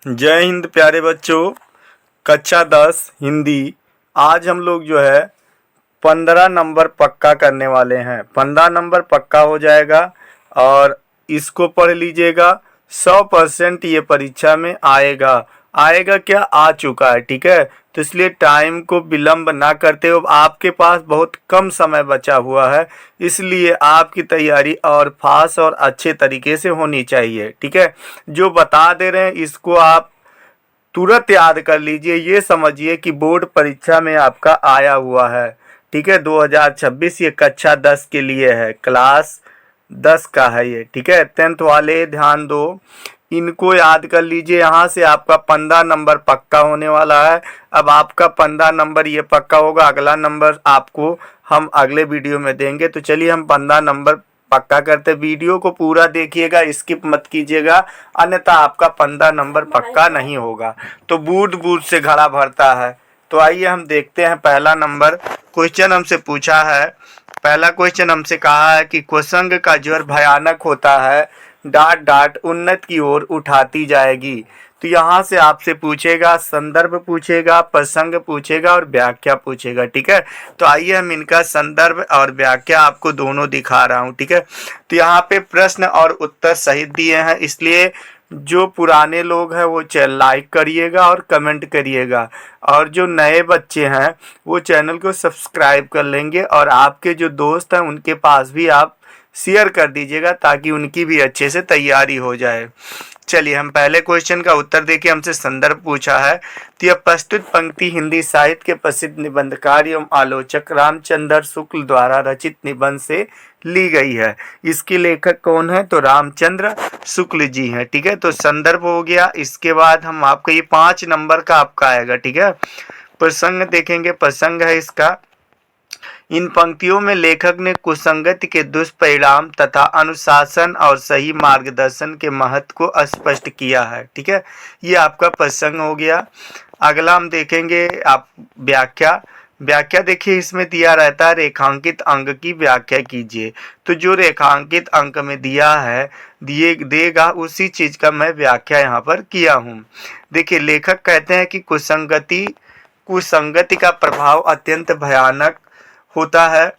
जय हिंद प्यारे बच्चों। कक्षा 10 हिंदी। आज हम लोग जो है 15 नंबर पक्का करने वाले हैं। 15 नंबर पक्का हो जाएगा और इसको पढ़ लीजिएगा। 100% ये परीक्षा में आएगा। आएगा क्या, आ चुका है। ठीक है, तो इसलिए टाइम को विलंब ना करते हो। आपके पास बहुत कम समय बचा हुआ है, इसलिए आपकी तैयारी और फास्ट और अच्छे तरीके से होनी चाहिए। ठीक है, जो बता दे रहे हैं इसको आप तुरंत याद कर लीजिए। ये समझिए कि बोर्ड परीक्षा में आपका आया हुआ है। ठीक है, 2026 ये कक्षा 10 के लिए है, क्लास 10 का है ये। ठीक है, 10th वाले ध्यान दो, इनको याद कर लीजिए। यहाँ से आपका 15 नंबर पक्का होने वाला है। अब आपका 15 नंबर ये पक्का होगा, अगला नंबर आपको हम अगले वीडियो में देंगे। तो चलिए हम 15 नंबर पक्का करते। वीडियो को पूरा देखिएगा, स्किप मत कीजिएगा, अन्यथा आपका 15 नंबर पक्का नहीं होगा। तो बूंद बूंद से घड़ा भरता है। तो आइए हम देखते हैं पहला नंबर क्वेश्चन हमसे पूछा है। पहला क्वेश्चन हमसे कहा है कि कुसंग का ज्वर भयानक होता है, डांट डांट उन्नत की ओर उठाती जाएगी। तो यहाँ से आपसे पूछेगा, संदर्भ पूछेगा, प्रसंग पूछेगा और व्याख्या पूछेगा। ठीक है, तो आइए हम इनका संदर्भ और व्याख्या आपको दोनों दिखा रहा हूँ। ठीक है, तो यहाँ पे प्रश्न और उत्तर सहित दिए हैं, इसलिए जो पुराने लोग हैं वो लाइक करिएगा और कमेंट करिएगा, और जो नए बच्चे हैं वो चैनल को सब्सक्राइब कर लेंगे, और आपके जो दोस्त हैं उनके पास भी आप शेयर कर दीजिएगा ताकि उनकी भी अच्छे से तैयारी हो जाए। चलिए हम पहले क्वेश्चन का उत्तर देखिए। हमसे संदर्भ पूछा है, तो यह प्रस्तुत पंक्ति हिंदी साहित्य के प्रसिद्ध निबंधकार एवं आलोचक रामचंद्र शुक्ल द्वारा रचित निबंध से ली गई है। इसके लेखक कौन है, तो रामचंद्र शुक्ल जी हैं। ठीक है, तो संदर्भ हो गया। इसके बाद हम आपका ये 5 नंबर का आपका आएगा। ठीक है, प्रसंग देखेंगे। प्रसंग है इसका, इन पंक्तियों में लेखक ने कुसंगति के दुष्परिणाम तथा अनुशासन और सही मार्गदर्शन के महत्व को स्पष्ट किया है। ठीक है, ये आपका प्रसंग हो गया। अगला हम देखेंगे आप व्याख्या। व्याख्या देखिए, इसमें दिया रहता है रेखांकित अंक की व्याख्या कीजिए। तो जो रेखांकित अंक में दिया है दिए देगा उसी चीज का मैं व्याख्या यहाँ पर किया हूँ। देखिए, लेखक कहते हैं कि कुसंगति का प्रभाव अत्यंत भयानक होता है।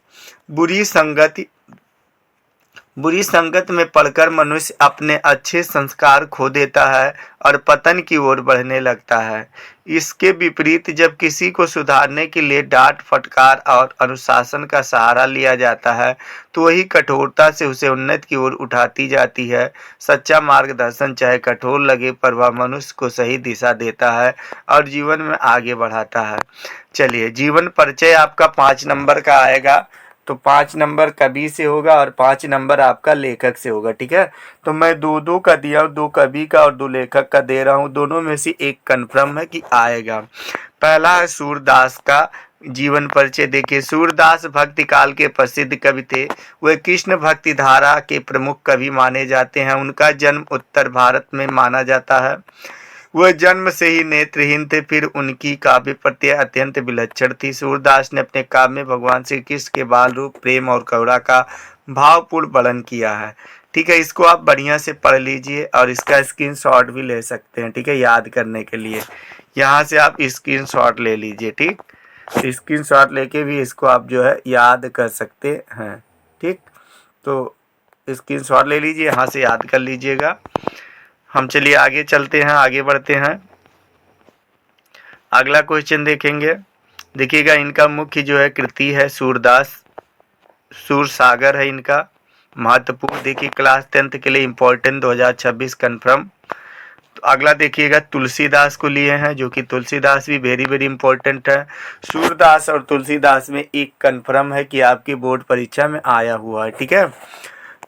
बुरी संगत में पड़कर मनुष्य अपने अच्छे संस्कार खो देता है और पतन की ओर बढ़ने लगता है। इसके विपरीत जब किसी को सुधारने के लिए डांट फटकार और अनुशासन का सहारा लिया जाता है तो वही कठोरता से उसे उन्नति की ओर उठाती जाती है। सच्चा मार्गदर्शन चाहे कठोर लगे पर वह मनुष्य को सही दिशा देता है और जीवन में आगे बढ़ाता है। चलिए, जीवन परिचय आपका 5 नंबर का आएगा। तो 5 नंबर कवि से होगा और 5 नंबर आपका लेखक से होगा। ठीक है, तो मैं दो का दिया हूँ, 2 कवि का और 2 लेखक का दे रहा हूँ। दोनों में से एक कन्फर्म है कि आएगा। पहला है सूरदास का जीवन परिचय। देखिए, सूरदास भक्ति काल के प्रसिद्ध कवि थे। वे कृष्ण भक्ति धारा के प्रमुख कवि माने जाते हैं। उनका जन्म उत्तर भारत में माना जाता है। वह जन्म से ही नेत्रहीन थे, फिर उनकी काव्य प्रत्यय अत्यंत विलक्षण थी। सूरदास ने अपने काव्य में भगवान श्री कृष्ण के बाल रूप, प्रेम और करुणा का भावपूर्ण वर्णन किया है। ठीक है, इसको आप बढ़िया से पढ़ लीजिए और इसका स्क्रीनशॉट भी ले सकते हैं। ठीक है, याद करने के लिए यहाँ से आप स्क्रीनशॉट ले लीजिए। ठीक, स्क्रीनशॉट लेके भी इसको आप जो है याद कर सकते हैं। ठीक, तो स्क्रीनशॉट ले लीजिए, यहाँ से याद कर लीजिएगा। हम चलिए आगे चलते हैं, आगे बढ़ते हैं। अगला क्वेश्चन देखेंगे। देखिएगा, इनका मुख्य जो है कृति है सूरदास, सूरसागर है इनका महत्वपूर्ण। देखिए, क्लास 10th के लिए इम्पोर्टेंट 2026 कन्फर्म। तो अगला देखिएगा, तुलसीदास को लिए हैं, जो कि तुलसीदास भी वेरी वेरी इंपॉर्टेंट है। सूरदास और तुलसीदास में एक कन्फर्म है कि आपकी बोर्ड परीक्षा में आया हुआ है। ठीक है,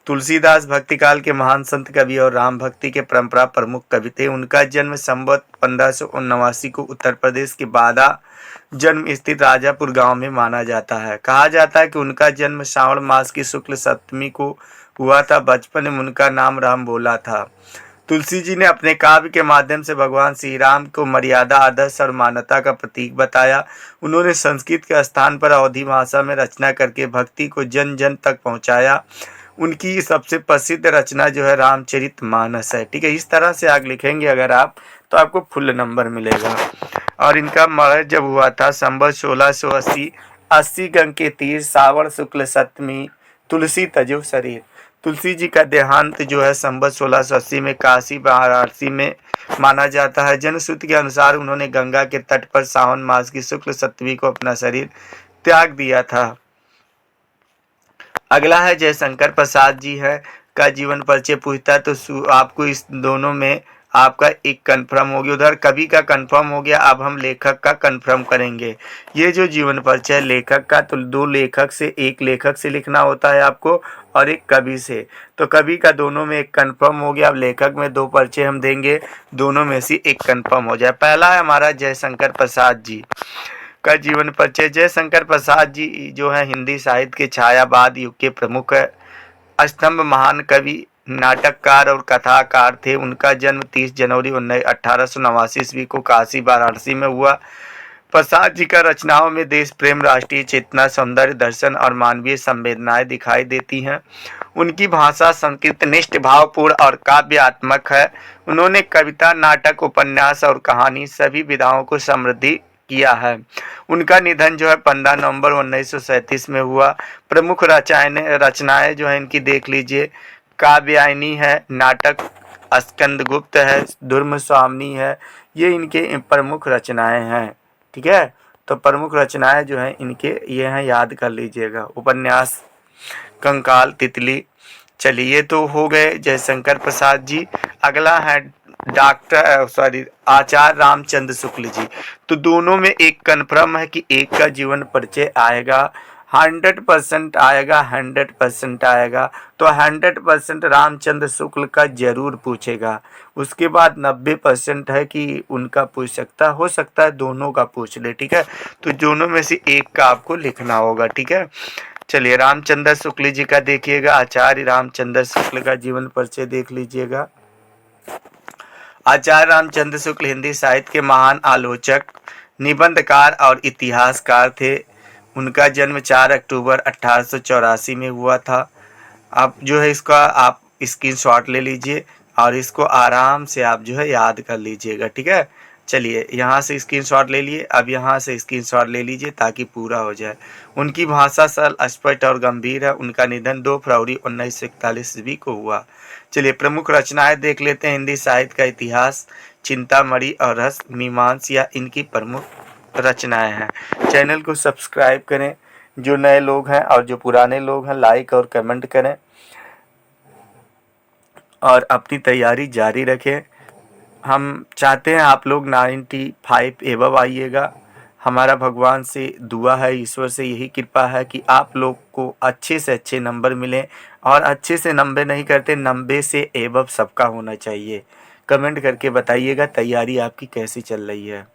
तुलसीदास भक्तिकाल के महान संत कवि और राम भक्ति के परंपरा प्रमुख कवि थे। उनका जन्म संवत 1579 को उत्तर प्रदेश के बादा जन्म स्थित राजापुर गांव में माना जाता है। कहा जाता है कि उनका जन्म श्रावण मास की शुक्ल सप्तमी को हुआ था। बचपन में उनका नाम राम बोला था। तुलसी जी ने अपने काव्य के माध्यम से भगवान श्री राम को मर्यादा, आदर्श और मानवता का प्रतीक बताया। उन्होंने संस्कृत के स्थान पर अवधी भाषा में रचना करके भक्ति को जन जन तक पहुंचाया। उनकी सबसे प्रसिद्ध रचना जो है रामचरितमानस है। ठीक है, इस तरह से आगे लिखेंगे अगर आप तो आपको फुल नंबर मिलेगा। और इनका मरण जब हुआ था संवत 1680, 80 गंग के तीर, सावन शुक्ल सप्तमी, तुलसी तजो शरीर। तुलसी जी का देहांत जो है संवत 1680 में काशी वाराणसी में माना जाता है। जनश्रुति के अनुसार उन्होंने गंगा के तट पर सावन मास की शुक्ल सप्तमी को अपना शरीर त्याग दिया था। अगला है जयशंकर प्रसाद जी है का जीवन परिचय पूछता है तो आपको इस दोनों में आपका एक कंफर्म हो गया, उधर कवि का कंफर्म हो गया। अब हम लेखक का कंफर्म करेंगे। ये जो जीवन परिचय लेखक का, तो दो लेखक से, एक लेखक से लिखना होता है आपको और एक कवि से। तो कवि का दोनों में एक कंफर्म हो गया। अब लेखक में दो परिचय हम देंगे, दोनों में से एक कंफर्म हो जाए। पहला है हमारा जयशंकर प्रसाद जी का जीवन परिचय। जयशंकर प्रसाद जी जो है हिंदी साहित्य के छायावाद युग के प्रमुख स्तंभ, महान कवि, नाटककार और कथाकार थे। उनका जन्म 30 जनवरी 1889 ईस्वी को काशी वाराणसी में हुआ। प्रसाद जी का रचनाओं में देश प्रेम, राष्ट्रीय चेतना, सौंदर्य दर्शन और मानवीय संवेदनाएं दिखाई देती हैं। उनकी भाषा संस्कृत निष्ठ, भावपूर्ण और काव्यात्मक है। उन्होंने कविता, नाटक, उपन्यास और कहानी सभी विधाओं को समृद्धि किया है। उनका निधन जो है 15 नवंबर 1937 में हुआ। प्रमुख रचनाएं जो है इनकी देख लीजिए, काव्यायनी है, नाटक स्कंदगुप्त है, धर्म स्वामिनी है। ये इनके प्रमुख रचनाएं हैं। ठीक है, तो प्रमुख रचनाएं जो हैं इनके ये हैं, याद कर लीजिएगा। उपन्यास कंकाल, तितली। चलिए, तो हो गए जयशंकर प्रसाद जी। अगला है आचार्य रामचंद्र शुक्ल जी। तो दोनों में एक कन्फर्म है कि एक का जीवन परिचय आएगा, 100% आएगा, 100% आएगा। तो 100% रामचंद्र शुक्ल का जरूर पूछेगा। उसके बाद 90% है कि उनका पूछ सकता, हो सकता है दोनों का पूछ ले। ठीक है, तो दोनों में से एक का आपको लिखना होगा। ठीक है, चलिए रामचंद्र शुक्ल जी का देखिएगा। आचार्य रामचंद्र शुक्ल का जीवन परिचय देख लीजिएगा। आचार्य रामचंद्र शुक्ल हिंदी साहित्य के महान आलोचक, निबंधकार और इतिहासकार थे। उनका जन्म 4 अक्टूबर 1884 में हुआ था। अब जो है इसका आप स्क्रीनशॉट ले लीजिए और इसको आराम से आप जो है याद कर लीजिएगा। ठीक है, चलिए यहाँ से स्क्रीनशॉट ले लिए, अब यहाँ से स्क्रीनशॉट ले लीजिए ताकि पूरा हो जाए। उनकी भाषा सरल, स्पष्ट और गंभीर है। उनका निधन 2 फरवरी 1941 ईस्वी को हुआ। चलिए प्रमुख रचनाएं देख लेते हैं। हिंदी साहित्य का इतिहास, चिंतामणि और रस मीमांसा इनकी प्रमुख रचनाएं हैं। चैनल को सब्सक्राइब करें जो नए लोग हैं, और जो पुराने लोग हैं लाइक और कमेंट करें और अपनी तैयारी जारी रखें। हम चाहते हैं आप लोग 95 एबव आइएगा। हमारा भगवान से दुआ है, ईश्वर से यही कृपा है कि आप लोग को अच्छे से अच्छे नंबर मिलें, और अच्छे से नंबर नहीं करते, 90 से एबव सबका होना चाहिए। कमेंट करके बताइएगा तैयारी आपकी कैसी चल रही है।